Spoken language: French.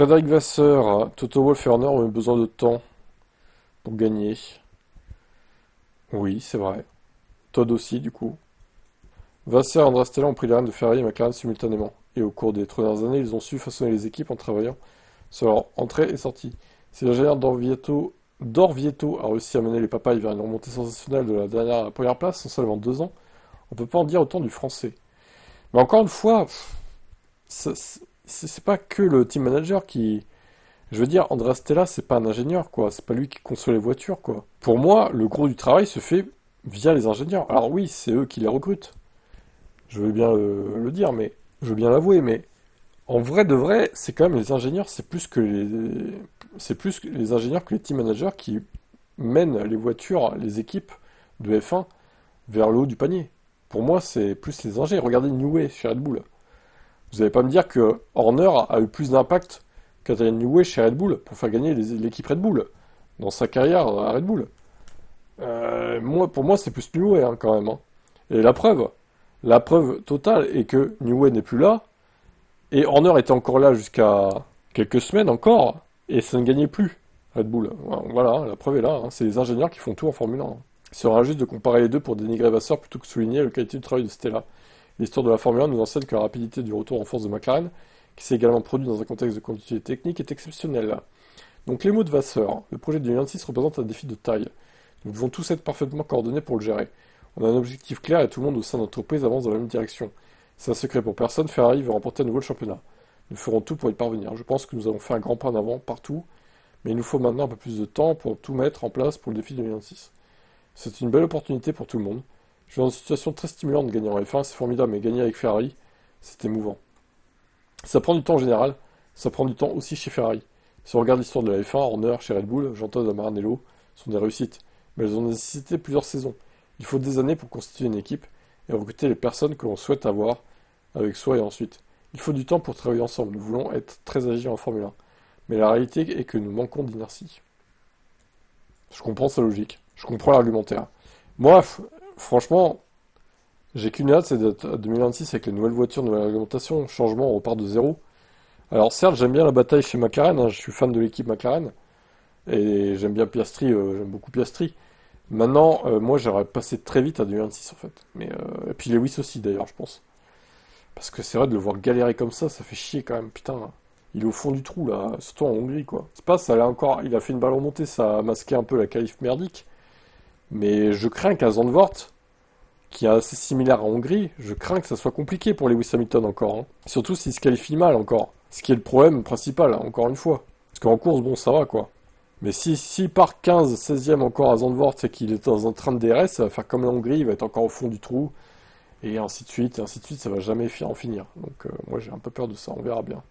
Frédéric Vasseur, Toto Wolff et Horner ont eu besoin de temps pour gagner. Oui, c'est vrai. Todd aussi, du coup. Vasseur et Andrea Stella ont pris les rênes de Ferrari et McLaren simultanément. Et au cours des 3 dernières années, ils ont su façonner les équipes en travaillant sur leur entrée et sortie. Si l'ingénieur Dorvieto a réussi à mener les papayes vers une remontée sensationnelle de la dernière à la première place en seulement 2 ans, on peut pas en dire autant du français. Mais encore une fois, c'est pas que le team manager qui... Je veux dire, Andrea Stella, c'est pas un ingénieur, quoi. C'est pas lui qui conçoit les voitures, quoi. Pour moi, le gros du travail se fait via les ingénieurs. Alors oui, c'est eux qui les recrutent. Je veux bien le dire, mais... Je veux bien l'avouer, mais... En vrai de vrai, c'est quand même les ingénieurs, c'est plus que les ingénieurs que les team managers qui mènent les voitures, les équipes de F1 vers le haut du panier. Pour moi, c'est plus les ingénieurs. Regardez Newey chez Red Bull. Vous n'allez pas me dire que Horner a eu plus d'impact qu'Adrian Newey chez Red Bull pour faire gagner l'équipe Red Bull dans sa carrière à Red Bull. Pour moi, c'est plus Newey hein, quand même. Hein. Et la preuve totale est que Newey n'est plus là et Horner était encore là jusqu'à quelques semaines encore et ça ne gagnait plus Red Bull. Voilà, la preuve est là. Hein. C'est les ingénieurs qui font tout en Formule 1. Hein. Il serait injuste de comparer les deux pour dénigrer Vasseur plutôt que souligner la qualité du travail de Stella. L'histoire de la Formule 1 nous enseigne que la rapidité du retour en force de McLaren, qui s'est également produit dans un contexte de continuité technique, est exceptionnelle. Donc les mots de Vasseur. Le projet de 2026 représente un défi de taille. Nous devons tous être parfaitement coordonnés pour le gérer. On a un objectif clair et tout le monde au sein de l'entreprise avance dans la même direction. C'est un secret pour personne, Ferrari veut remporter à nouveau le championnat. Nous ferons tout pour y parvenir. Je pense que nous avons fait un grand pas en avant partout, mais il nous faut maintenant un peu plus de temps pour tout mettre en place pour le défi 2026. C'est une belle opportunité pour tout le monde. Je suis dans une situation très stimulante de gagner en F1, c'est formidable, mais gagner avec Ferrari, c'est émouvant. Ça prend du temps en général, ça prend du temps aussi chez Ferrari. Si on regarde l'histoire de la F1, Horner chez Red Bull, Jean-Todt et Maranello sont des réussites, mais elles ont nécessité plusieurs saisons. Il faut des années pour constituer une équipe et recruter les personnes que l'on souhaite avoir avec soi et ensuite. Il faut du temps pour travailler ensemble, nous voulons être très agiles en Formule 1. Mais la réalité est que nous manquons d'inertie. Je comprends sa logique, je comprends l'argumentaire. Moi, franchement, j'ai qu'une hâte, c'est d'être à 2026 avec les nouvelles voitures, nouvelle réglementation, changement, on repart de zéro. Alors certes, j'aime bien la bataille chez McLaren, hein, je suis fan de l'équipe McLaren, et j'aime bien Piastri, j'aime beaucoup Piastri. Maintenant, moi j'aurais passé très vite à 2026 en fait. Et puis Lewis aussi d'ailleurs, je pense. Parce que c'est vrai de le voir galérer comme ça fait chier quand même, putain. Il est au fond du trou là, surtout en Hongrie quoi. C'est pas, ça allait encore, il a fait une balle remontée, ça a masqué un peu la qualif merdique. Mais je crains qu'à Zandvoort, qui est assez similaire à Hongrie, je crains que ça soit compliqué pour Lewis Hamilton encore. Hein. Surtout s'il se qualifie mal encore. Ce qui est le problème principal, hein, encore une fois. Parce qu'en course, bon, ça va quoi. Mais s'il part 15, 16e encore à Zandvoort et qu'il est dans un train de DRS, ça va faire comme la Hongrie, il va être encore au fond du trou. Et ainsi de suite, ça va jamais en finir. Donc moi j'ai un peu peur de ça, on verra bien.